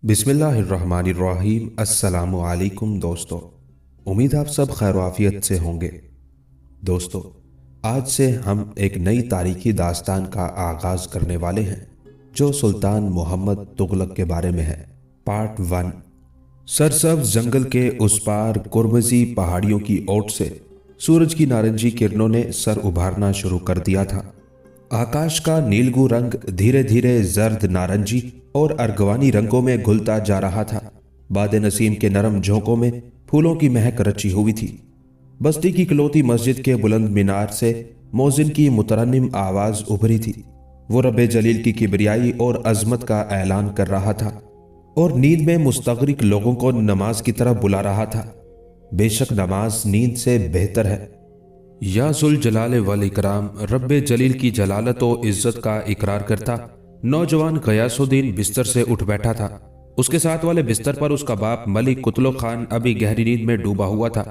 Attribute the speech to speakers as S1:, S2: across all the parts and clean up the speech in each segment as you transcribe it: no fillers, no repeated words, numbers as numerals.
S1: बिस्मिल्लाहिर्रहमानिर्रहीम। अस्सलामु अलैकुम दोस्तों, उम्मीद आप सब खैर आफियत से होंगे। दोस्तों, आज से हम एक नई तारीखी दास्तान का आगाज करने वाले हैं जो सुल्तान मोहम्मद तुगलक के बारे में है। पार्ट 1। सरसब्ज जंगल के उस पार कुर्मजी पहाड़ियों की ओट से सूरज की नारंगी किरणों ने सर उभारना शुरू कर दिया था। आकाश का नीलगू रंग धीरे धीरे जर्द नारंगी और अर्गवानी रंगों में घुलता जा रहा था। बादे नसीम के नरम झोंकों में फूलों की महक रची हुई थी। बस्ती की इकलौती मस्जिद के बुलंद मीनार से मोजिन की मुतरन्निम आवाज उभरी थी। वो रब्बे जलील की किबरियाई और अजमत का ऐलान कर रहा था और नींद में मुस्तगरिक लोगों को नमाज की तरफ बुला रहा था। बेशक नमाज नींद से बेहतर है। या जुल जलाल वल इकराम, रब्बे जलील की जलालत और इज्जत का इकरार करता नौजवान गयासुद्दीन बिस्तर से उठ बैठा था। उसके साथ वाले बिस्तर पर उसका बाप मलिक कुतुल खान अभी गहरी नींद में डूबा हुआ था।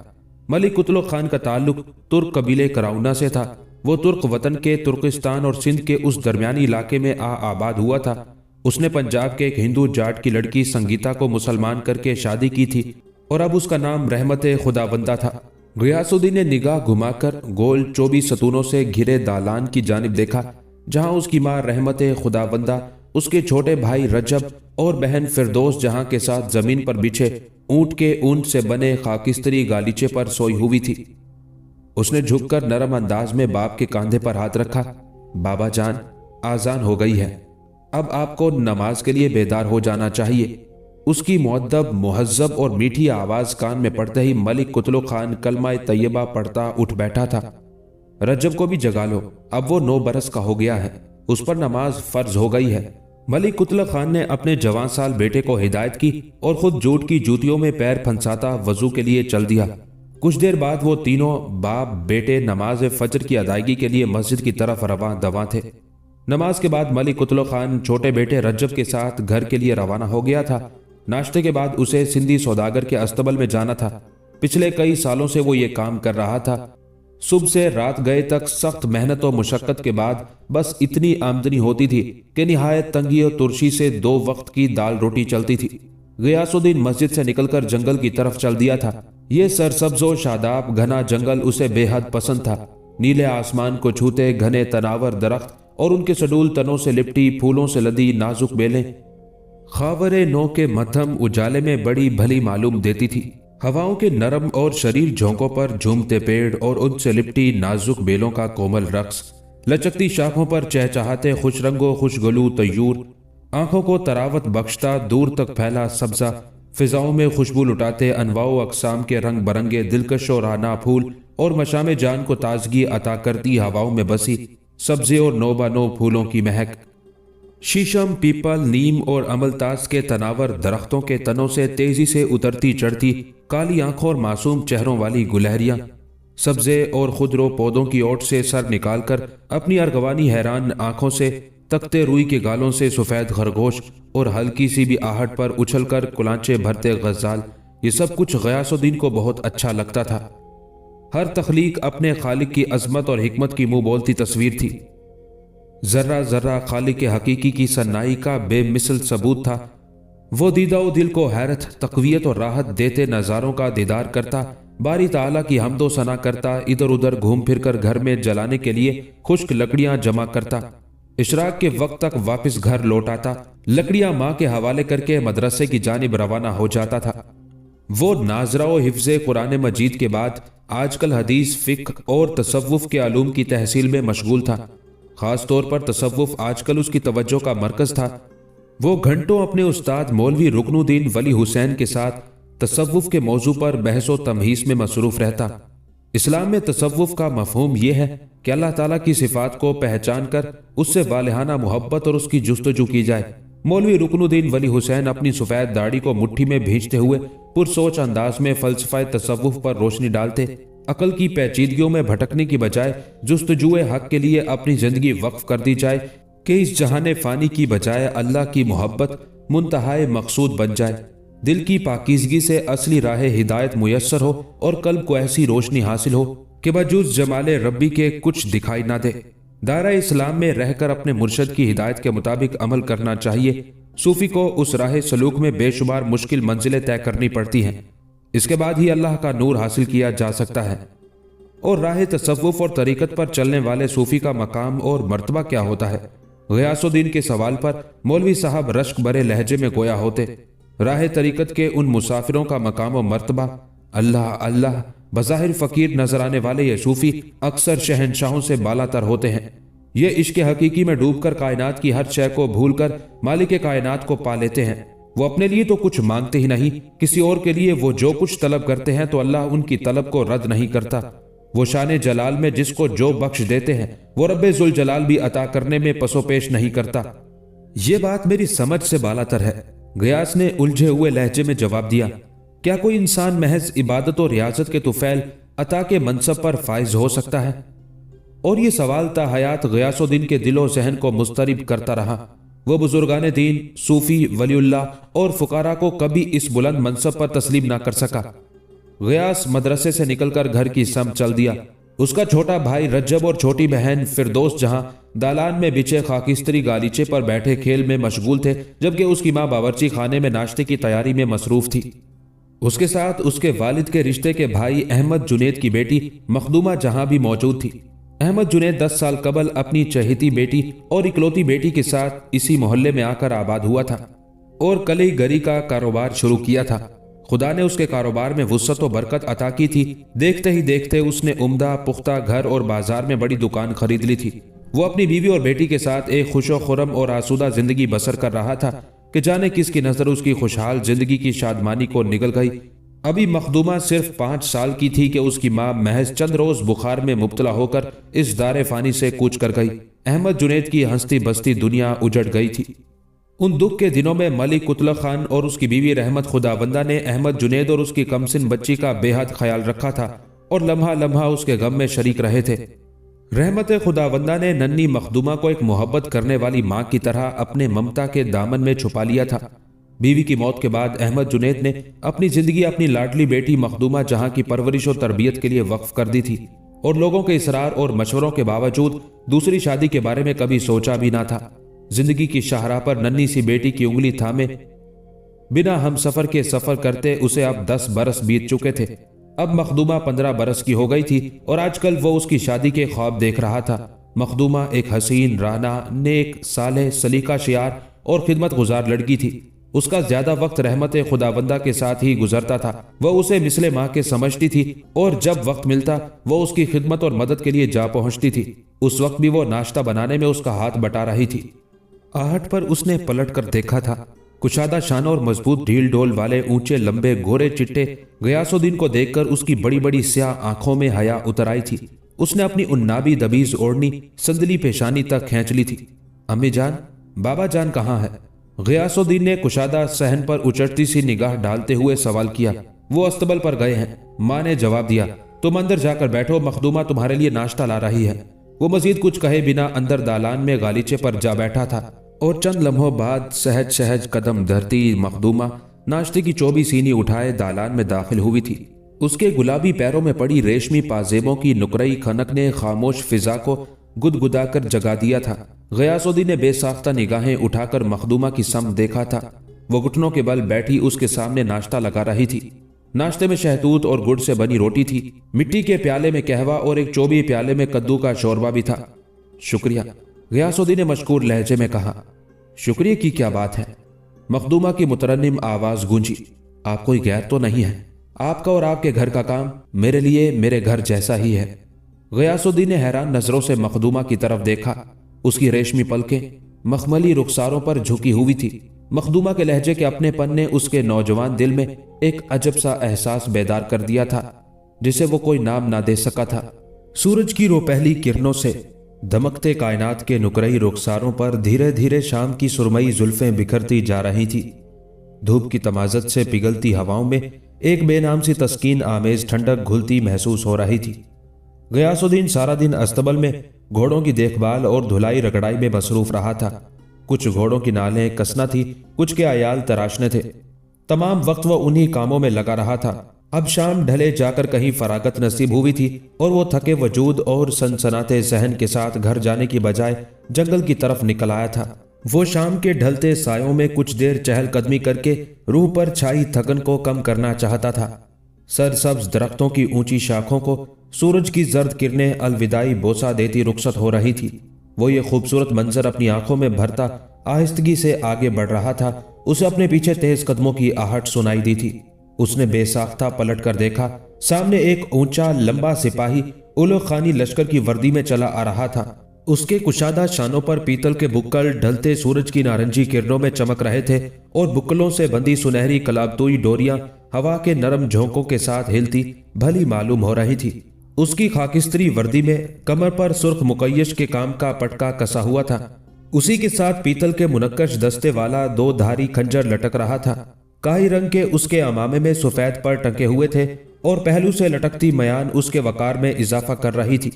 S1: मलिक कुतुल खान का ताल्लुक तुर्क कबीले कराउना से था। वो तुर्क वतन के तुर्किस्तान और सिंध के उस दरमियानी इलाके में आबाद हुआ था। उसने पंजाब के एक हिंदू जाट की लड़की संगीता को मुसलमान करके शादी की थी और अब उसका नाम रहमत खुदाबंदा था। गयासुद्दीन ने निगाह घुमाकर गोल 24 सतूनों से घिरे दालान की जानिब देखा, जहां उसकी मां रहमत खुदाबंदा, उसके छोटे भाई रजब और बहन फिरदौस जहां के साथ जमीन पर बिछे ऊंट के ऊन से बने खाकिस्तरी गालीचे पर सोई हुई थी। उसने झुककर नरम अंदाज में बाप के कांधे पर हाथ रखा। बाबा जान, आजान हो गई है, अब आपको नमाज के लिए बेदार हो जाना चाहिए। उसकी मुअद्दब, मुहज्जब और मीठी आवाज कान में पड़ते ही मलिक कुतुल खान कलमा तैयबा पढ़ता उठ बैठा था। रजब को भी जगा लो, अब वो 9 बरस का हो गया है, उस पर नमाज फर्ज हो गई है। मलिक कुतुल खान ने अपने जवान साल बेटे को हिदायत की और खुद जूट की जूतियों में पैर फंसाता वजू के लिए चल दिया। कुछ देर बाद वो तीनों बाप बेटे नमाज फजर की अदायगी के लिए मस्जिद की तरफ रवां दवां थे। नमाज के बाद मलिक कुतुल खान छोटे बेटे रजब के साथ घर के लिए रवाना हो गया था। नाश्ते के बाद उसे सिंधी सौदागर के अस्तबल में जाना था। पिछले कई सालों से वो ये काम कर रहा था। सुबह से रात गए तक सख्त मेहनत और मुशक्कत के बाद बस इतनी आमदनी होती थी कि निहायत तंगी और तुर्शी से 2 वक्त की दाल रोटी चलती थी। गयासुद्दीन मस्जिद से निकलकर जंगल की तरफ चल दिया था। ये सरसब्जो शादाब घना जंगल उसे बेहद पसंद था। नीले आसमान को छूते घने तनावर दरख्त और उनके सडूल तनों से लिपटी फूलों से लदी नाजुक बेलें खावरे नो के मध्यम उजाले में बड़ी भली मालूम देती थी। हवाओं के नरम और शरीर झोंकों पर झूमते पेड़ और उनसे लिपटी नाजुक बेलों का कोमल रक्स, लचकती शाखों पर चहचहाते खुश रंगो खुशगलू तयूर, आंखों को तरावत बख्शता दूर तक फैला सब्जा, फिजाओं में खुशबू लुटाते अनवाओ अकसाम के रंग बरंगे दिलकश और राना फूल और मशामे जान को ताजगी अता करती हवाओं में बसी सब्जे और नोबानो फूलों की महक। शीशम, पीपल, नीम और अमलतास के तनावर दरख्तों के तनों से तेजी से उतरती चढ़ती काली आंखों और मासूम चेहरों वाली गुलहरियां, सब्जे और खुदरो पौधों की ओट से सर निकालकर अपनी अर्गवानी हैरान आंखों से तकते रुई के गालों से सफेद खरगोश और हल्की सी भी आहट पर उछलकर कुलांचे भरते गजाल, ये सब कुछ गयासुद्दीन को बहुत अच्छा लगता था। हर तख्लीक अपने खालिक की अजमत और हिकमत की मुंह बोलती तस्वीर थी। जर्रा जर्रा खालिक हकीकी की सन्नाई का बेमिसल सबूत था। वो दीदा दिल को हैरत, तकवीयत और राहत देते नज़ारों का दीदार करता, बारी ताला की हमदो सना करता, इधर उधर घूम फिरकर घर में जलाने के लिए खुश्क लकड़ियां जमा करता, इशराक के वक्त तक वापस घर लौट आता, लकड़ियां माँ के हवाले करके मदरसे की जानिब रवाना हो जाता था। वो नाजरा व हिफ्ज़े कुरान मजीद के बाद आजकल हदीस, फिक्र और तसव्वुफ के आलूम की तहसील में मशगूल था। खास तौर पर तसव्वुफ आजकल उसकी तवज्जो का मरकज था। वो घंटों अपने उस्ताद मौलवी रुकनुद्दीन वली हुसैन के साथ तसव्वुफ के मौजू पर बहस व तमहीस में मसरूफ रहता। इस्लाम में तसव्वुफ का मफहूम यह है कि अल्लाह ताला की सिफात को पहचान कर उससे वालिहाना मोहब्बत और उसकी जुस्तजू की जाए। मौलवी रुकनुद्दीन वली हुसैन अपनी सफेद दाढ़ी को मुट्ठी में भींचते हुए पुरसोच अंदाज में फलसफा तसव्वुफ पर रोशनी डालते। अकल की पेचीदगियों में भटकने की बजाय जुस्तजुए हक के लिए अपनी जिंदगी वक्फ कर दी जाए कि इस जहाने फानी की बजाय अल्लाह की मोहब्बत मुंतहाए मकसूद बन जाए। دل کی پاکیزگی سے اصلی راہ ہدایت میسر ہو اور قلب کو ایسی روشنی حاصل ہو کہ بجز جمال ربی کے کچھ دکھائی نہ دے۔ دائرہ اسلام میں رہ کر اپنے مرشد کی ہدایت کے مطابق عمل کرنا چاہیے۔ صوفی کو اس راہ سلوک میں بے شمار مشکل منزلیں طے کرنی پڑتی ہیں، اس کے بعد ہی اللہ کا نور حاصل کیا جا سکتا ہے۔ اور راہ تصوف اور طریقت پر چلنے والے صوفی کا مقام اور مرتبہ کیا ہوتا ہے؟ غیاث الدین کے سوال پر مولوی صاحب رشک برے لہجے میں گویا ہوتے، راہ طریقت کے ان مسافروں کا مقام و مرتبہ اللہ اللہ، بظاہر فقیر نظر آنے والے یہ صوفی اکثر شہنشاہوں سے بالا تر ہوتے ہیں۔ یہ عشق حقیقی میں ڈوب کر کائنات کی ہر شے کو بھول کر مالک کائنات کو پا لیتے ہیں۔ وہ اپنے لیے تو کچھ مانگتے ہی نہیں، کسی اور کے لیے وہ جو کچھ طلب کرتے ہیں تو اللہ ان کی طلب کو رد نہیں کرتا۔ وہ شان جلال میں جس کو جو بخش دیتے ہیں وہ رب ذوالجلال بھی عطا کرنے میں پسو پیش نہیں کرتا۔ یہ بات میری سمجھ سے بالا تر ہے، غیاث نے الجھے ہوئے لہجے میں جواب دیا۔ کیا کوئی انسان محض عبادت اور ریاضت کے طفیل عطا کے منصب پر فائز ہو سکتا ہے؟ اور یہ سوال تا حیات غیاث الدین کے دل و ذہن کو مضطرب کرتا رہا۔ وہ بزرگان دین، صوفی، ولی اللہ اور فقراء کو کبھی اس بلند منصب پر تسلیم نہ کر سکا۔ غیاث مدرسے سے نکل کر گھر کی سمت چل دیا۔ اس کا چھوٹا بھائی رجب اور چھوٹی بہن فردوس جہاں دالان میں بچھے خاکستری گالیچے پر بیٹھے کھیل میں مشغول تھے، جبکہ اس کی ماں باورچی خانے میں ناشتے کی تیاری میں مصروف تھی۔ اس کے ساتھ اس کے والد کے رشتے کے بھائی احمد جنید کی بیٹی مخدومہ جہاں بھی موجود تھی۔ احمد جنید 10 سال قبل اپنی چہیتی بیٹی اور اکلوتی بیٹی کے ساتھ اسی محلے میں آ کر آباد ہوا تھا اور کلی گری کا کاروبار شروع کیا تھا۔ خدا نے اس کے کاروبار میں وسعت و برکت عطا کی تھی۔ دیکھتے ہی دیکھتے اس نے عمدہ پختہ گھر اور بازار میں بڑی دکان خرید لی تھی۔ وہ اپنی بیوی اور بیٹی کے ساتھ ایک خوش و خرم اور آسودہ زندگی بسر کر رہا تھا کہ جانے کس کی نظر اس کی خوشحال زندگی کی شادمانی کو نگل گئی۔ ابھی مخدومہ صرف 5 سال کی تھی کہ اس کی ماں محض چند روز بخار میں مبتلا ہو کر اس دار فانی سے کوچ کر گئی۔ احمد جنید کی ہستی بستی دنیا اجڑ گئی تھی۔ ان دکھ کے دنوں میں ملک قطلق خان اور اس کی بیوی رحمت خداوندہ نے احمد جنید اور اس کی کمسن بچی کا بے حد خیال رکھا تھا اور لمحہ لمحہ اس کے غم میں شریک رہے تھے۔ رحمت خداوندہ نے ننھی مخدومہ کو ایک محبت کرنے والی ماں کی طرح اپنے ممتا کے دامن میں چھپا لیا تھا۔ بیوی کی موت کے بعد احمد جنید نے اپنی زندگی اپنی لاڈلی بیٹی مخدومہ جہاں کی پرورش و تربیت کے لیے وقف کر دی تھی اور لوگوں کے اصرار اور مشوروں کے باوجود دوسری شادی کے بارے میں کبھی سوچا بھی نہ تھا۔ زندگی کی شاہراہ پر ننھی سی بیٹی کی انگلی تھامے بنا ہم سفر کے سفر کرتے اسے اب 10 برس بیت چکے تھے۔ اب مخدومہ 15 برس کی ہو گئی تھی اور آج کل وہ اس کی شادی کے خواب دیکھ رہا تھا۔ مخدومہ ایک حسین، رانا، نیک، صالح، سلیقہ شیار اور خدمت گزار لڑکی تھی۔ اس کا زیادہ وقت رحمت خداوندہ کے ساتھ ہی گزرتا تھا۔ وہ اسے مثل ماں کے سمجھتی تھی اور جب وقت ملتا وہ اس کی خدمت اور مدد کے لیے جا پہنچتی تھی۔ اس وقت بھی وہ ناشتہ بنانے میں اس کا ہاتھ بٹا رہی تھی۔ آہٹ پر اس نے پلٹ کر دیکھا تھا۔ کشادہ شانوں اور مضبوط ڈھیل ڈول والے اونچے لمبے گورے چٹے غیاث الدین کو دیکھ کر اس کی بڑی بڑی سیاہ آنکھوں میں حیا اتر آئی تھی۔ اس نے اپنی انابی دبیز اوڑھنی سندلی پیشانی تک کھینچ لی تھی۔ امی جان، بابا جان کہاں ہے؟ غیاث الدین نے کشادہ صحن پر اچٹتی سی نگاہ ڈالتے ہوئے سوال کیا۔ وہ استبل پر گئے ہیں، ماں نے جواب دیا۔ تم اندر جا کر بیٹھو، مخدومہ تمہارے لیے ناشتہ لا رہی ہے۔ وہ مزید کچھ کہے بنا اندر دالان میں غالیچے پر جا بیٹھا تھا اور چند لمحوں بعد سہج سہج قدم دھرتی مخدومہ ناشتے کی چوبی سینی اٹھائے دالان میں داخل ہوئی تھی۔ اس کے گلابی پیروں میں پڑی ریشمی پازیبوں کی نقرئی کھنک نے خاموش فضا کو گدگدا کر جگا دیا تھا۔ غیاث الدین نے بے ساختہ نگاہیں اٹھا کر مخدومہ کی سمت دیکھا تھا۔ وہ گھٹنوں کے بل بیٹھی اس کے سامنے ناشتہ لگا رہی تھی۔ ناشتے میں شہتوت اور گڑ سے بنی روٹی تھی، مٹی کے پیالے میں قہوہ اور ایک چوبی پیالے میں کدو کا شوربہ بھی تھا۔ شکریہ، غیاث الدین نے مشکور لہجے میں کہا۔ شکریہ کی کیا بات ہے؟ مخدومہ کی مترنم آواز گونجی۔ آپ کوئی غیر تو نہیں ہے؟ آپ کا اور آپ کے گھر کا کام میرے لیے میرے گھر جیسا ہی ہے۔ غیاث الدین نے حیران نظروں سے مخدومہ کی طرف دیکھا۔ اس کی ریشمی پلکیں مخملی رخساروں پر جھکی ہوئی تھی۔ مخدومہ کے لہجے کے اپنے پن نے اس کے نوجوان دل میں ایک عجب سا احساس بیدار کر دیا تھا جسے وہ کوئی نام نہ دے سکا تھا۔ سورج کی روپہلی کرنوں سے دمکتے کائنات کے نقرئی رخساروں پر دھیرے دھیرے شام کی سرمئی زلفیں بکھرتی جا رہی تھی۔ دھوپ کی تمازت سے پگھلتی ہواؤں میں ایک بے نام سی تسکین آمیز ٹھنڈک گھلتی محسوس ہو رہی تھی۔ غیاث الدین سارا دن استبل میں گھوڑوں کی دیکھ بھال اور دھلائی رگڑائی میں مصروف رہا تھا۔ کچھ گھوڑوں کی نالیں کسنا تھی، کچھ کے عیال تراشنے تھے۔ तमाम वक्त वो उन्हीं कामों में लगा रहा था। अब शाम ढले जाकर कहीं फरागत नसीब हुई थी और वो थके वजूद और सनसनाते सहन के साथ घर जाने की बजाय जंगल की तरफ निकल आया था। वो शाम के ढलते सायों में कुछ देर चहलकदमी करके रूह पर छाई थकन को कम करना चाहता था। सरसब्ज दरख्तों की ऊंची शाखों को सूरज की जर्द किरणें अलविदाई बोसा देती रुखसत हो रही थी। वो ये खूबसूरत मंजर अपनी आंखों में भरता आहिस्तगी से आगे बढ़ रहा था। उसे अपने पीछे तेज कदमों की आहट सुनाई दी थी। उसने बेसाख्ता पलट कर देखा, सामने एक ऊंचा लंबा सिपाही उलो खानी लश्कर की वर्दी में चला आ रहा था। उसके कुशादा शानों पर पीतल के बुक्कल ढलते सूरज की नारंगी किरणों में चमक रहे थे और बुक्कलों से बंधी सुनहरी कलाबतुई डोरियां हवा के नरम झोंकों के साथ हिलती भली मालूम हो रही थी। उसकी खाकिस्तरी वर्दी में कमर पर सुर्ख मुकय्यश के काम का पटका कसा हुआ था। उसी के साथ पीतल के मुनक्कश दस्ते वाला 2 धारी खंजर लटक रहा था। काई रंग के उसके अमामे में सफेद पर टंके हुए थे और पहलू से लटकती मयान उसके वकार में इजाफा कर रही थी।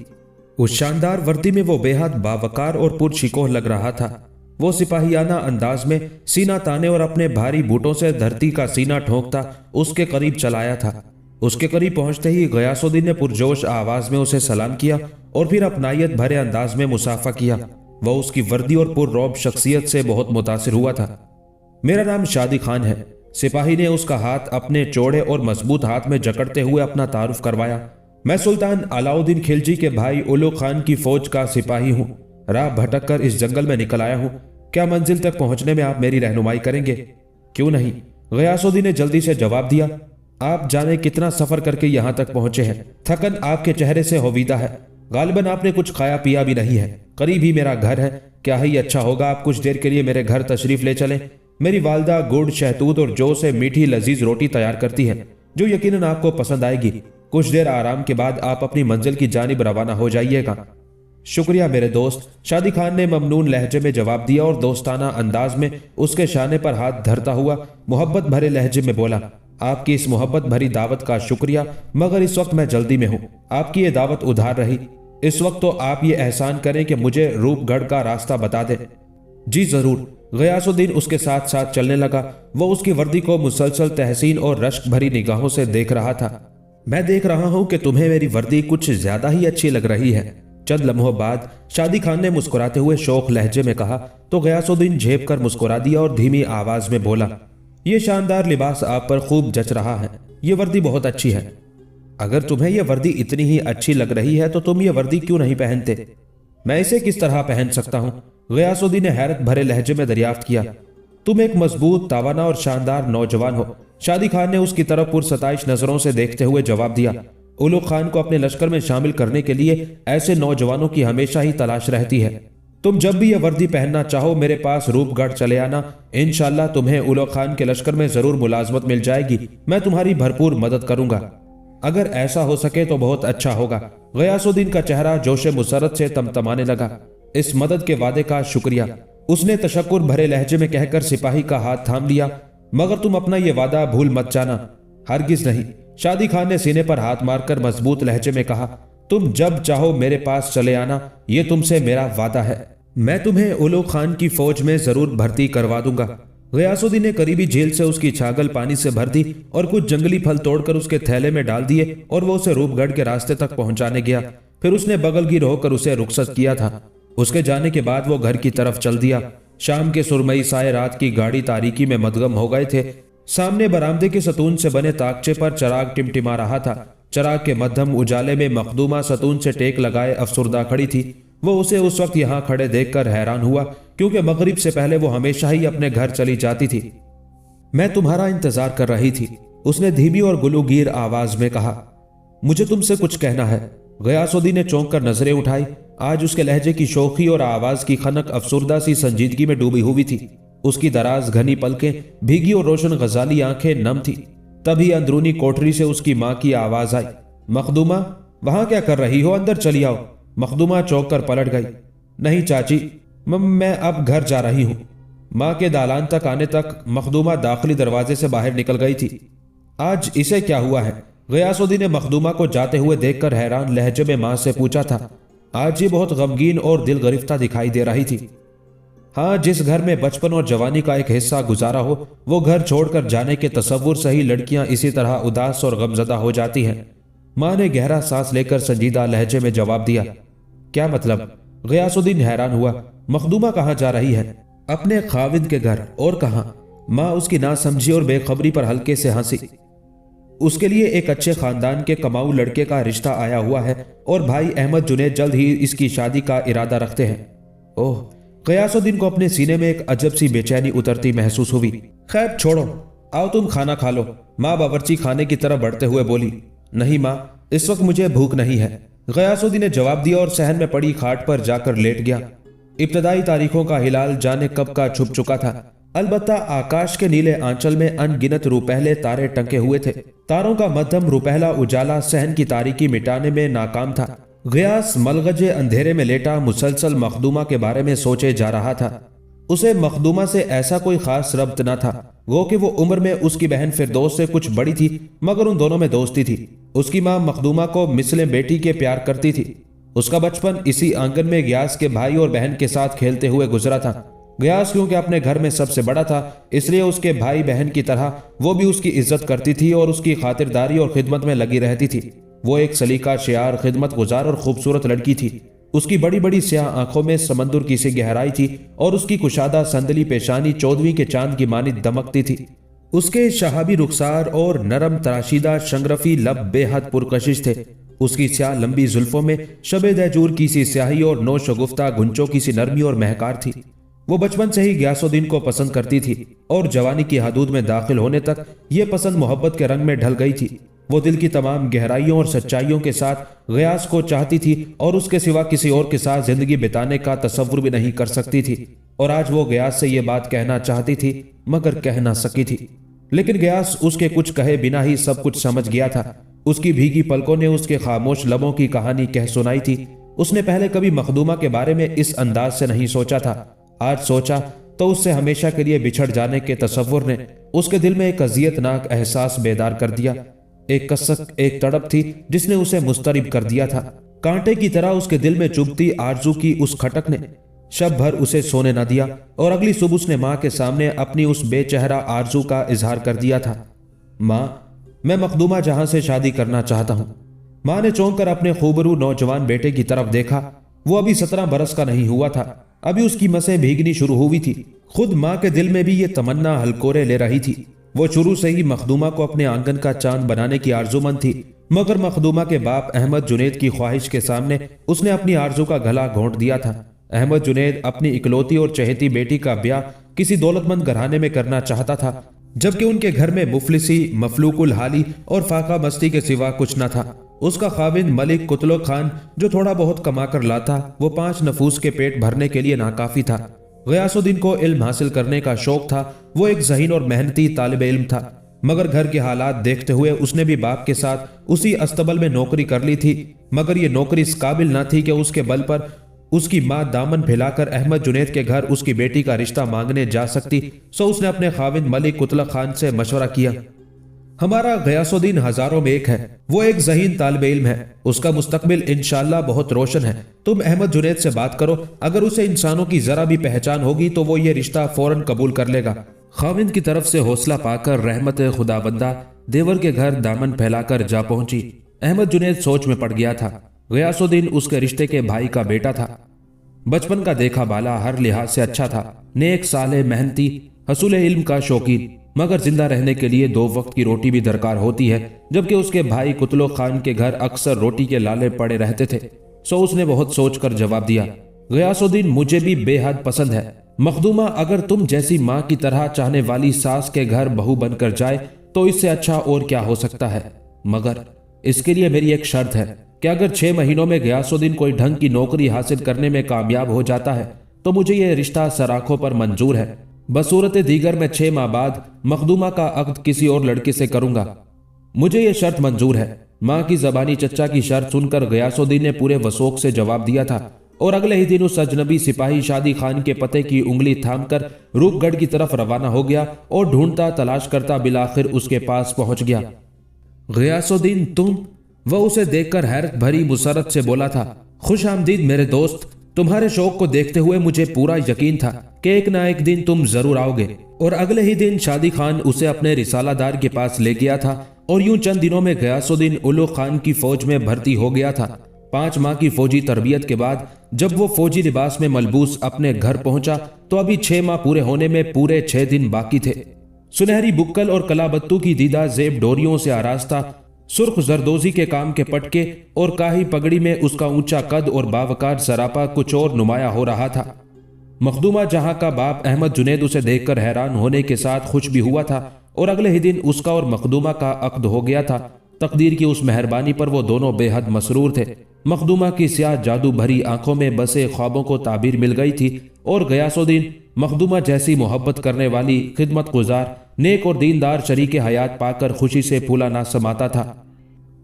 S1: उस शानदार वर्दी में वो बेहद बावकार और पुरशिकोह लग रहा था। वो सिपाहियाना अंदाज में सीना ताने और अपने भारी बूटों से धरती का सीना ठोंकता उसके करीब चलाया था। उसके करीब पहुंचते ही गयासुद्दीन ने पुरजोश आवाज में उसे सलाम किया और फिर अपनायत भरे अंदाज में मुसाफा किया। वह उसकी वर्दी और पुररौब शख्सियत से बहुत मुतासिर हुआ था। मेरा नाम शादी खान है। सिपाही ने उसका हाथ अपने चौड़े और मजबूत हाथ में जकड़ते हुए अपना तारुफ करवाया। मैं सुल्तान अलाउद्दीन खिलजी के भाई उलो खान की फौज का सिपाही हूँ। राह भटक कर इस जंगल में निकल आया हूँ। क्या मंजिल तक पहुंचने में आप मेरी रहनुमाई करेंगे? क्यों नहीं, गयासुद्दीन ने जल्दी से जवाब दिया। आप जाने कितना सफर करके यहाँ तक पहुंचे हैं। थकन आपके चेहरे से होवीदा है। गालिबन आपने कुछ खाया पिया भी नहीं है। करीब ही मेरा घर है। क्या ही अच्छा होगा आप कुछ देर के लिए मेरे घर तशरीफ ले चलें। मेरी वालदा गुड़, शहतूत और जौ से मीठी लजीज रोटी तैयार करती है जो यकीनन आपको पसंद आएगी। कुछ देर आराम के बाद आप अपनी मंजिल की जानिब रवाना हो जाइएगा। शुक्रिया मेरे दोस्त, शादी खान ने ममनून लहजे में जवाब दिया और दोस्ताना अंदाज में उसके शाने पर हाथ धरता हुआ मोहब्बत भरे लहजे में बोला, आपकी इस मोहब्बत भरी दावत का शुक्रिया, मगर इस वक्त मैं जल्दी में हूँ। आपकी ये दावत उधार रही। इस वक्त तो आप ये एहसान करें कि मुझे रूपगढ़ का रास्ता बता दें। जी जरूर। गयासुद्दीन उसके साथ साथ चलने लगा। वो उसकी वर्दी को मुसलसल तहसीन और रश्क भरी निगाहों से देख रहा था। मैं देख रहा हूं कि तुम्हें मेरी वर्दी कुछ ज्यादा ही अच्छी लग रही है। चंद लम्हों बाद शादी खान ने मुस्कुराते हुए शौक लहजे में कहा तो गयासुद्दीन झेप कर मुस्कुरा दिया और धीमी आवाज में बोला, ये शानदार लिबास आप पर खूब जच रहा है। ये वर्दी बहुत अच्छी है। अगर तुम्हें यह वर्दी इतनी ही अच्छी लग रही है तो तुम ये वर्दी क्यों नहीं पहनते? मैं इसे किस तरह पहन सकता हूं? गयासुद्दीन ने हैरत भरे लहजे में दरियाफ्त किया। तुम एक मजबूत, तावाना और शानदार नौजवान हो। शादी खान ने उसकी तरफ पुरसताइश नजरों से देखते हुए जवाब दिया। उलो खान को अपने लश्कर में शामिल करने के लिए ऐसे नौजवानों की हमेशा ही तलाश रहती है। तुम जब भी यह वर्दी पहनना चाहो मेरे पास रूपगढ़ चले आना। इंशाअल्लाह तुम्हें उलो खान के लश्कर में जरूर मुलाजमत मिल जाएगी। मैं तुम्हारी भरपूर मदद करूंगा। अगर ऐसा हो सके तो बहुत अच्छा होगा। गयासुद्दीन का चेहरा जोशे मुसरत से तमतमाने लगा। इस मदद के वादे का शुक्रिया, उसने तशक्कुर भरे लहजे में कहकर सिपाही का हाथ थाम लिया। मगर तुम अपना यह वादा भूल मत जाना। हरगिज नहीं। शादी खान ने सीने पर हाथ मारकर मजबूत लहजे में कहा, तुम जब चाहो मेरे पास चले आना। यह तुमसे मेरा वादा है। मैं तुम्हें उलो खान की फौज में जरूर भर्ती करवा दूंगा। गयासुद्दीन ने करीबी झील से उसकी छागल पानी से भर दी और कुछ जंगली फल तोड़कर उसके थैले में डाल दिए और वो उसे रूपगढ़ के रास्ते तक पहुंचाने गया। फिर उसने बगलगीर होकर उसे रुखसत किया था। उसके जाने के बाद वो घर की तरफ चल दिया। शाम के सुरमई साए रात की गाढ़ी तारीकी में मदगम हो गए थे। सामने बरामदे के सतून से बने ताकचे पर चराग टिमटिमा रहा था। चराग के मध्यम उजाले में मखदूमा सतून से टेक लगाए अफसुर्दा खड़ी थी। वो उसे उस वक्त यहाँ खड़े देखकर हैरान हुआ क्योंकि मगरिब से पहले वो हमेशा ही अपने घर चली जाती थी। मैं तुम्हारा इंतजार कर रही थी, उसने धीमी और गुलूगीर आवाज में कहा। मुझे तुमसे कुछ कहना है। गयासुद्दीन ने चौंक कर नजरें उठाई। आज उसके लहजे की शोखी और आवाज की खनक अफसुर्दा सी संजीदगी में डूबी हुई थी। उसकी दराज घनी पलकें, भीगी और रोशन गजाली आंखें नम थी। तभी अंदरूनी कोठरी से उसकी मां की आवाज आई, मखदूमा वहां क्या कर रही हो? अंदर चली आओ। मखदूमा चौंक कर पलट गई। नहीं चाची, मैं अब घर जा रही हूं। मां के दालान तक आने तक मखदूमा दाखिली दरवाजे से बाहर निकल गई थी। आज इसे क्या हुआ है? गयासुद्दीन ने मखदूमा को जाते हुए देखकर हैरान लहजे में मां से पूछा था। आज ये बहुत गमगीन और दिल गरिफ्ता दिखाई दे रही थी। हाँ, जिस घर में बचपन और जवानी का एक हिस्सा गुजारा हो, वो घर छोड़कर जाने के तसव्वुर से ही लड़कियां इसी तरह उदास और गमजदा हो जाती हैं। माँ ने गहरा सांस लेकर संजीदा लहजे में जवाब दिया। क्या मतलब? गयासुद्दीन हैरान हुआ। मखदूमा कहाँ जा रही है? अपने खाविद के घर, और कहाँ? माँ उसकी नासमझी और बेखबरी पर हल्के से हंसी। उसके लिए एक अच्छे खानदान के कमाऊ लड़के का रिश्ता आया हुआ है और भाई अहमद जुनैद जल्द ही इसकी शादी का इरादा रखते हैं। ओह, गयासुद्दीन को अपने सीने में एक अजब सी बेचैनी उतरती महसूस हुई। खैर छोड़ो, आओ तुम खाना खा लो। माँ बावर्ची खाने की तरफ बढ़ते हुए बोली। नहीं माँ, इस वक्त मुझे भूख नहीं है, गयासुद्दीन ने जवाब दिया और सहन में पड़ी खाट पर जाकर लेट गया। इब्तदाई तारीखों का हिलाल जाने कब का छुप चुका था। अलबत्ता आकाश के नीले आंचल में अनगिनत रुपहले तारे टंके हुए थे। तारों का मध्यम रुपहला उजाला सहन की तारीकी मिटाने में नाकाम था। गयास मलगजे अंधेरे में लेटा मुसलसल मखदूमा के बारे में सोचे जा रहा था। उसे मखदूमा से ऐसा कोई खास रब्त न था। वो कि वो उम्र में उसकी बहन फिरदौस से कुछ बड़ी थी, मगर उन दोनों में दोस्ती थी। उसकी माँ मखदूमा को मिसले बेटी के प्यार करती थी। उसका बचपन इसी आंगन में गयास के भाई और बहन के साथ खेलते हुए गुजरा था। गयास क्योंकि अपने घर में सबसे बड़ा था, इसलिए उसके भाई बहन की तरह वो भी उसकी इज्जत करती थी और उसकी खातिरदारी और खिदमत में लगी रहती थी। वो एक सलीका शियार, खिदमत गुजार और खूबसूरत लड़की थी। उसकी बड़ी बड़ी स्याह आंखों में समंदर की सी गहराई थी और उसकी कुशादा संदली पेशानी 14वीं के चांद की मानी दमकती थी। उसके शहाबी रुखसार और नरम तराशीदा शंगरफी लब बेहद पुरकशिश थे। उसकी स्याह लंबी जुल्फों में शबे दैजूर की सी स्याही और नौशगुफ्ता गुंचों की सी नरमी और महकार थी। वो बचपन से ही गयासुद्दीन को पसंद करती थी और जवानी की हदूद में दाखिल होने तक ये पसंद मोहब्बत के रंग में ढल गई थी। वो दिल की तमाम गहराइयों और सच्चाइयों के साथ गयास को चाहती थी और उसके सिवा किसी और के साथ जिंदगी बिताने का तसव्वुर भी नहीं कर सकती थी। और आज वो गयास से ये बात कहना चाहती थी, मगर कह ना सकी थी। लेकिन गयास उसके कुछ कहे बिना ही सब कुछ समझ गया था। उसकी भीगी पलकों ने उसके खामोश लबों की कहानी कह सुनाई थी। उसने पहले कभी मखदूमा के बारे में इस अंदाज से नहीं सोचा था। आज सोचा तो उससे हमेशा के लिए बिछड़ जाने के तसव्वुर ने उसके दिल में एक अजियतनाक एहसास बेदार कर दिया। एक कसक, एक तड़प थी जिसने उसे मुस्तरिब कर दिया था। कांटे की तरह उसके दिल में चुभती आरजू की उस खटक ने शब भर उसे सोने न दिया और अगली सुबह उसने माँ के सामने अपनी उस बेचेहरा आरजू का इजहार कर दिया था। माँ, मैं मखदूमा जहां से शादी करना चाहता हूँ। माँ ने चौंक कर अपने खूबरू नौजवान बेटे की तरफ देखा। वो अभी 17 बरस का नहीं हुआ था। अभी उसकी मसें भीगनी शुरू हुई थी। खुद माँ के दिल में भी ये तमन्ना हलकोरे ले रही थी। वो शुरू से ही मखदूमा को अपने आंगन का चांद बनाने की आरजूमंद थी, मगर मखदूमा के बाप अहमद जुनैद की ख्वाहिश के सामने उसने अपनी आरजू का गला घोंट दिया था। अहमद जुनैद अपनी इकलौती और चहेती बेटी का ब्याह किसी दौलतमंद घराने में करना चाहता था, जबकि उनके घर में मुफलिसी, मफलूकुल हाली और फाका मस्ती के सिवा कुछ न था। उसका खाविंद मलिक कुतलो खान जो थोड़ा बहुत कमा कर लाता, वो 5 नफूस के पेट भरने के लिए नाकाफी था। गयासुद्दीन को इल्म हासिल करने का शौक था। वो एक ज़हीन और मेहनती तालिब इल्म था, मगर घर के हालात देखते हुए उसने भी बाप के साथ उसी अस्तबल में नौकरी कर ली थी। मगर ये नौकरी इस काबिल न थी कि उसके बल पर उसकी माँ दामन फैलाकर अहमद जुनैद के घर उसकी बेटी का रिश्ता मांगने जा सकती। सो उसने अपने खाविंद मलिक कुतला खान से मशवरा किया। हमारा गयासुद्दीन हजारों में एक है। वो एक ज़हीन तालिब इल्म है। उसका मुस्तकबिल इंशाअल्लाह बहुत रोशन है। तुम अहमद जुनैद से बात करो। अगर उसे इंसानों की जरा भी पहचान होगी तो वो ये रिश्ता फौरन कबूल कर लेगा। खाविंद की तरफ से हौसला पाकर रहमत खुदाबंदा देवर के घर दामन फैलाकर जा पहुंची। अहमद जुनैद सोच में पड़ गया था। गयासुद्दीन उसके रिश्ते के भाई का बेटा था। बचपन का देखा बाला हर लिहाज से अच्छा था। नेक, साले, मेहनती, हसूल इल्म का शौकीन। मगर जिंदा रहने के लिए 2 वक्त की रोटी भी दरकार होती है, जबकि उसके भाई कुतलो खान के घर अक्सर रोटी के लाले पड़े रहते थे। सो उसने बहुत सोचकर जवाब दिया, गयासुद्दीन मुझे भी बेहद पसंद है। मखदूमा अगर तुम जैसी माँ की तरह चाहने वाली सास के घर बहू बनकर जाए तो इससे अच्छा और क्या हो सकता है। मगर इसके लिए मेरी एक शर्त है कि अगर 6 महीनों में गयासुद्दीन कोई ढंग की नौकरी हासिल करने में कामयाब हो जाता है तो मुझे यह रिश्ता सराखों पर मंजूर है। बसूरत दीगर में 6 माह बाद मखदूमा का अक्द किसी और लड़के से करूंगा। मुझे यह शर्त मंजूर है। माँ की जबानी चच्चा की शर्त सुनकर गयासुद्दीन ने पूरे वसोक से जवाब दिया था और अगले ही दिन उस अजनबी सिपाही शादी खान के पते की उंगली थामकर रूपगढ़ की तरफ रवाना हो गया और ढूंढता तलाश करता बिलाखिर उसके पास पहुंच गया। गयासुद्दीन, तुम? वह उसे देखकर हैरत भरी मुसरत से बोला था, खुश आमदीद मेरे दोस्त। तुम्हारे शौक को देखते हुए मुझे पूरा यकीन था कि एक ना एक दिन तुम जरूर आओगे। और अगले ही दिन शादी खान उसे अपने रिसालादार के पास ले गया था और यूं चंद दिनों में गयासुद्दीन उलुग खान की फौज में भर्ती हो गया था। 5 माह की फौजी तरबियत के बाद जब वो फौजी लिबास में मलबूस अपने घर पहुंचा तो अभी 6 माह पूरे होने में पूरे 6 दिन बाकी थे। सुनहरी बुक्कल और कलाबत्तू की दीदा जेब डोरियों से आरास्ता, सुर्ख जरदोजी के काम के पटके और काही पगड़ी में उसका ऊंचा कद और बावकार सरापा कुछ और नुमाया हो रहा था। मखदूमा जहां का बाप अहमद जुनैद उसे देखकर हैरान होने के साथ खुश भी हुआ था और अगले ही दिन उसका और मखदूमा का अक्द हो गया था। तकदीर की उस मेहरबानी पर वो दोनों बेहद मसरूर थे। मखदूमा की स्याह जादू भरी आंखों में बसे ख्वाबों को ताबीर मिल गई थी और गयासुद्दीन मखदूमा जैसी मोहब्बत करने वाली खिदमत गुजार नेक और दीनदार शरीके हयात पाकर खुशी से फूला ना समाता था।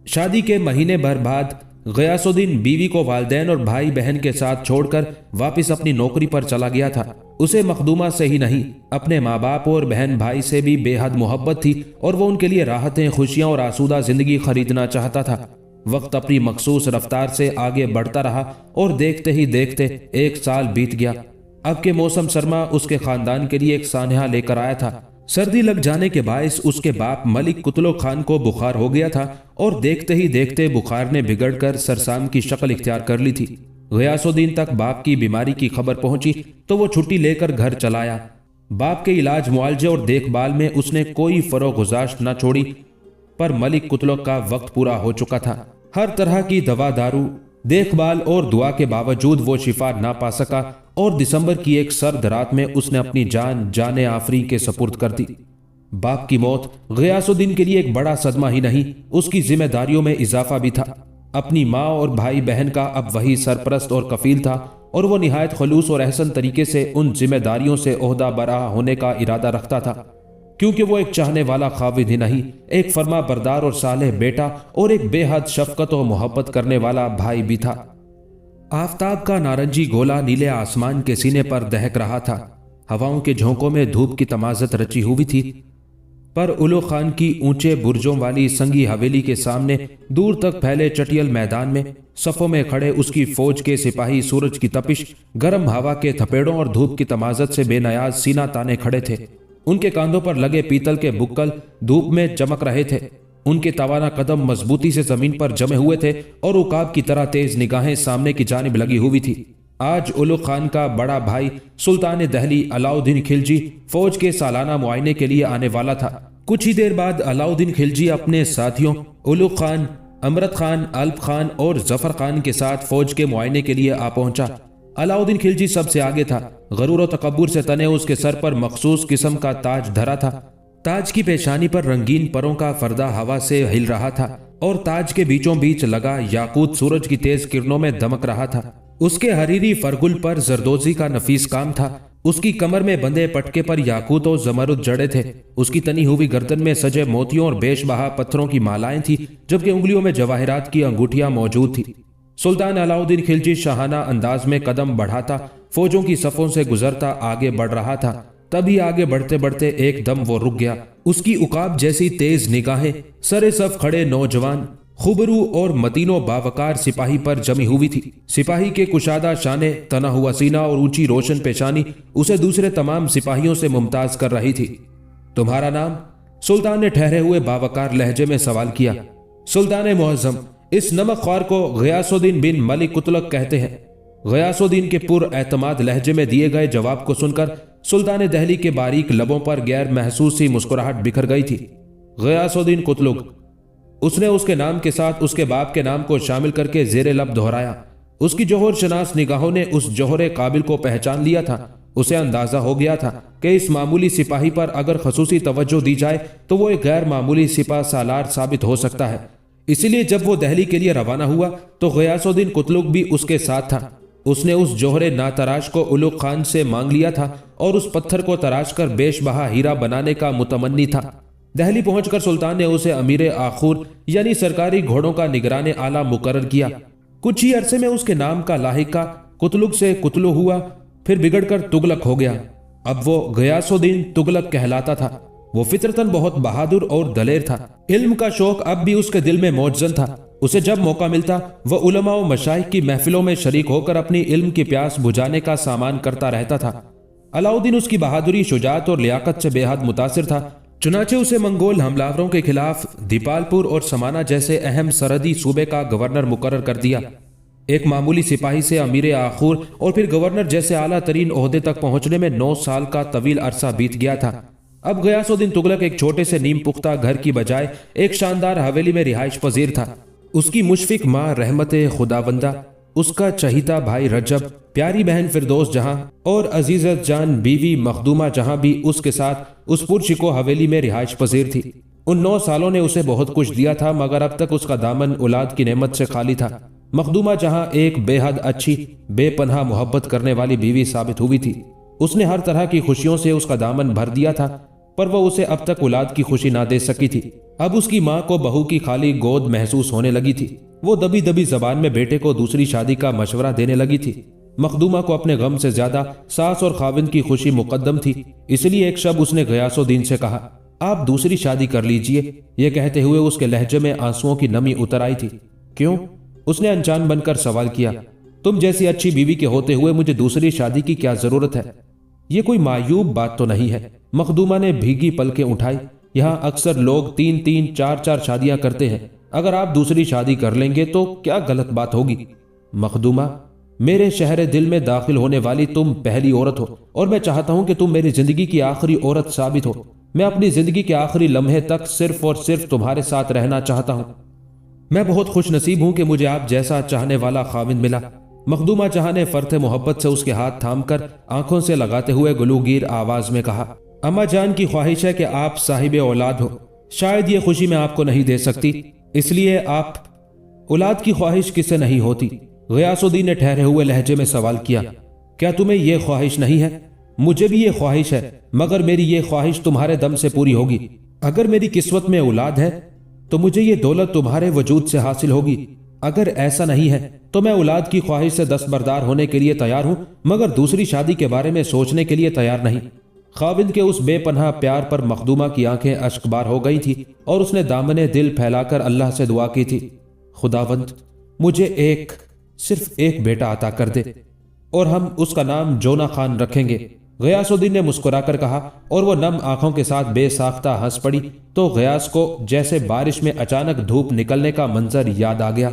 S1: शादी के महीने भर बाद गयासुद्दीन बीवी को वालिदैन और भाई बहन के साथ छोड़कर वापस अपनी नौकरी पर चला गया था। उसे मखदूमा से ही नहीं अपने माँ बाप और बहन भाई से भी बेहद मोहब्बत थी और वो उनके लिए राहतें, खुशियां और आसूदा जिंदगी खरीदना चाहता था। वक्त अपनी मखसूस रफ्तार से आगे बढ़ता रहा और देखते ही देखते 1 साल बीत गया। अब के मौसम सरमा उसके खानदान के लिए एक सानहा लेकर आया था। सर्दी लग जाने के बायस उसके बाप मलिक कुतुलुग खान को बुखार हो गया था और देखते ही देखते बुखार ने बिगड़कर सरसाम की शक्ल इख्तियार कर ली थी। गयासुद्दीन तक बाप की बीमारी की खबर पहुंची तो वो छुट्टी लेकर घर चला आया। बाप के इलाज, मुआवजे और देखभाल में उसने कोई फरोगुजाश्त न छोड़ी, पर मलिक कुतुलुग का वक्त पूरा हो चुका था। हर तरह की दवा दारू, देखभाल और दुआ के बावजूद वो शिफा ना पा सका और दिसंबर की एक सर्द रात में उसने अपनी जान आफरी के सपुर्द कर दी। बाप की मौत गयासुद्दीन के लिए एक बड़ा सदमा ही नहीं, उसकी जिम्मेदारियों में इजाफा भी था। अपनी माँ और भाई बहन का अब वही सरपरस्त और कफील था और वो निहायत खलूस और अहसन तरीके से उन जिम्मेदारियों से ओहदा बराह होने का इरादा रखता था, क्योंकि वो एक चाहने वाला खाविद ही नहीं, एक फरमा बरदार और सालेह बेटा और एक बेहद शफकत और मोहब्बत करने वाला भाई भी था। आफताब का नारंगी गोला नीले आसमान के सीने पर दहक रहा था। हवाओं के झोंकों में धूप की तमाजत रची हुई थी, पर उलुग खान की ऊंचे बुर्जों वाली संगी हवेली के सामने दूर तक फैले चटियल मैदान में सफों में खड़े उसकी फौज के सिपाही सूरज की तपिश, गर्म हवा के थपेड़ों और धूप की तमाजत से बेनयाज सीना ताने खड़े थे। उनके कांधों पर लगे पीतल के बुक्कल धूप में चमक रहे थे। उनके तवाना कदम मजबूती से जमीन पर जमे हुए थे और उकाब की तरह तेज निगाहें सामने की जानिब लगी हुई थी। आज उलुग खान का बड़ा भाई सुल्तान दहली अलाउद्दीन खिलजी फौज के सालाना मुआयने के लिए आने वाला था। कुछ ही देर बाद अलाउद्दीन खिलजी अपने साथियों उलुग खान, अमरत खान, अल्प खान और जफर खान के साथ फौज के मुआयने के लिए आ पहुंचा। अलाउद्दीन खिलजी सबसे आगे था। गरूर और तकब्बुर से तने उसके सर पर मखसूस किस्म का ताज धरा था। ताज की पेशानी पर रंगीन परों का पर्दा हवा से हिल रहा था और ताज के बीचों बीच लगा याकूत सूरज की तेज किरणों में दमक रहा था। उसके हरीरी फरगुल पर जरदोजी का नफीस काम था। उसकी कमर में बंधे पटके पर याकूत और जमरुद जड़े थे। उसकी तनी हुई गर्दन में सजे मोतियों और बेशबहा पत्थरों की मालाएं थी, जबकि उंगलियों में जवाहिरात की अंगूठियां मौजूद थी। सुल्तान अलाउद्दीन खिलजी शाहाना अंदाज में कदम बढ़ाता फौजों की सफों से गुजरता आगे बढ़ रहा था। तभी आगे बढ़ते बढ़ते एकदम वो रुक गया। उसकी उकाब जैसी तेज निगाहें सरे सफ खड़े नौजवान, खुबरू और मतीनो बावकार सिपाही पर जमी हुई थी। सिपाही के कुशादा शाने, तना हुआ सीना और ऊंची रोशन पेशानी उसे दूसरे तमाम सिपाहियों से मुमताज कर रही थी। तुम्हारा नाम? सुल्तान ने ठहरे हुए बावकार लहजे में सवाल किया। सुल्तान मुअज्जम, इस नमक ख्वार को गयासुद्दीन बिन मलिक कुतुलुग कहते हैं। गयासुद्दीन के पुर एतमाद लहजे में दिए गए जवाब को सुनकर सुल्तान दहली के बारीक लबों पर गैर महसूसी मुस्कुराहट बिखर गई थी। गयासुद्दीन कुतुलुग, उसने उसके नाम के साथ उसके बाप के नाम को शामिल करके जेरे लब दोहराया। उसकी जौहर शनास निगाहों ने उस जौहरे काबिल को पहचान लिया था। उसे अंदाजा हो गया था कि इस मामूली सिपाही पर अगर खसूसी तवज्जो दी जाए तो वो एक गैर मामूली सिपा सालार साबित हो सकता है। इसीलिए जब वो दहली के लिए रवाना हुआ तो गयासुद्दीन कुतुलुग भी उसके साथ था। उसने उस जौहरे नातराश को उलुग खान से मांग लिया था और उस पत्थर को तराश कर बेशबहा हीरा बनाने का मुतमन्नी था। दहली पहुंचकर सुल्तान ने उसे अमीर आखुर यानी सरकारी घोड़ों का निगरान आला मुकर्रर किया। कुछ ही अरसे में उसके नाम का लाहिका कुतुलुग से कुतुलु हुआ, फिर बिगड़कर तुगलक हो गया। अब वो गयासुद्दीन तुगलक कहलाता था। वो फितरतन बहुत बहादुर और दलेर था। इल्म का शौक अब भी उसके दिल में मौजूद था। اسے جب موقع ملتا وہ علماء و مشائخ کی محفلوں میں شریک ہو کر اپنی علم کی پیاس بجھانے کا سامان کرتا رہتا تھا۔ علاؤدین اس کی بہادری، شجاعت اور لیاقت سے بے حد متاثر تھا، چنانچہ اسے منگول حملہ آوروں کے خلاف دیپالپور اور سمانہ جیسے اہم سرحدی صوبے کا گورنر مقرر کر دیا۔ ایک معمولی سپاہی سے امیر آخور اور پھر گورنر جیسے اعلیٰ ترین عہدے تک پہنچنے میں 9 سال کا طویل عرصہ بیت گیا تھا۔ اب غیاث الدین تغلق ایک چھوٹے سے نیم پختہ گھر کی بجائے ایک شاندار حویلی میں رہائش پذیر تھا۔ اس کی مشفق ماں رحمت خداوندہ، اس کا چہیتا بھائی رجب، پیاری بہن فردوس جہاں اور عزیزت جان بیوی مخدومہ جہاں بھی اس کے ساتھ اس پرشکو حویلی میں رہائش پذیر تھی۔ ان 9 سالوں نے اسے بہت کچھ دیا تھا، مگر اب تک اس کا دامن اولاد کی نعمت سے خالی تھا۔ مخدومہ جہاں ایک بے حد اچھی، بے پناہ محبت کرنے والی بیوی ثابت ہوئی تھی۔ اس نے ہر طرح کی خوشیوں سے اس کا دامن بھر دیا تھا، پر وہ اسے اب تک اولاد کی خوشی نہ دے سکی تھی۔ اب اس کی ماں کو بہو کی خالی گود محسوس ہونے لگی تھی۔ وہ دبی دبی زبان میں بیٹے کو دوسری شادی کا مشورہ دینے لگی تھی۔ مخدومہ کو اپنے غم سے زیادہ ساس اور خاوند کی خوشی مقدم تھی، اس لیے ایک شب اس نے غیاث الدین سے کہا، آپ دوسری شادی کر لیجئے۔ یہ کہتے ہوئے اس کے لہجے میں آنسوؤں کی نمی اتر آئی تھی۔ کیوں؟ اس نے انجان بن کر سوال کیا۔ تم جیسی اچھی بیوی کے ہوتے ہوئے مجھے دوسری شادی کی کیا ضرورت ہے؟ یہ کوئی معیوب بات تو نہیں ہے۔ مخدومہ نے بھیگی پلکیں اٹھائی۔ یہاں اکثر لوگ 3 4 شادیاں کرتے ہیں، اگر آپ دوسری شادی کر لیں گے تو کیا غلط بات ہوگی؟ مخدومہ، میرے شہر دل میں داخل ہونے والی تم پہلی عورت ہو، اور میں چاہتا ہوں کہ تم میری زندگی کی آخری عورت ثابت ہو۔ میں اپنی زندگی کے آخری لمحے تک صرف اور صرف تمہارے ساتھ رہنا چاہتا ہوں۔ میں بہت خوش نصیب ہوں کہ مجھے آپ جیسا چاہنے والا خاوند ملا۔ مخدومہ جہاں نے فرط محبت سے اس کے ہاتھ تھام کر آنکھوں سے لگاتے ہوئے گلوگیر آواز میں کہا، اماں جان کی خواہش ہے کہ آپ صاحب اولاد ہو۔ شاید یہ خوشی میں آپ کو نہیں دے سکتی، اس لیے آپ اولاد کی خواہش کسے نہیں ہوتی؟ غیاث الدین نے ٹھہرے ہوئے لہجے میں سوال کیا، کیا تمہیں یہ خواہش نہیں ہے؟ مجھے بھی یہ خواہش ہے، مگر میری یہ خواہش تمہارے دم سے پوری ہوگی۔ اگر میری قسمت میں اولاد ہے تو مجھے یہ دولت تمہارے وجود سے حاصل ہوگی۔ اگر ایسا نہیں ہے تو میں اولاد کی خواہش سے دستبردار ہونے کے لیے تیار ہوں، مگر دوسری شادی کے بارے میں سوچنے کے لیے تیار نہیں۔ خاوند کے اس بے پناہ پیار پر مخدومہ کی آنکھیں اشکبار ہو گئی تھی اور اس نے دامن دل پھیلا کر اللہ سے دعا کی تھی، خداوند مجھے صرف ایک بیٹا عطا کر دے اور ہم اس کا نام جونا خان رکھیں گے۔ غیاث الدین نے مسکرا کر کہا، اور وہ نم آنکھوں کے ساتھ بے ساختہ ہنس پڑی تو غیاث کو جیسے بارش میں اچانک دھوپ نکلنے کا منظر یاد آ گیا۔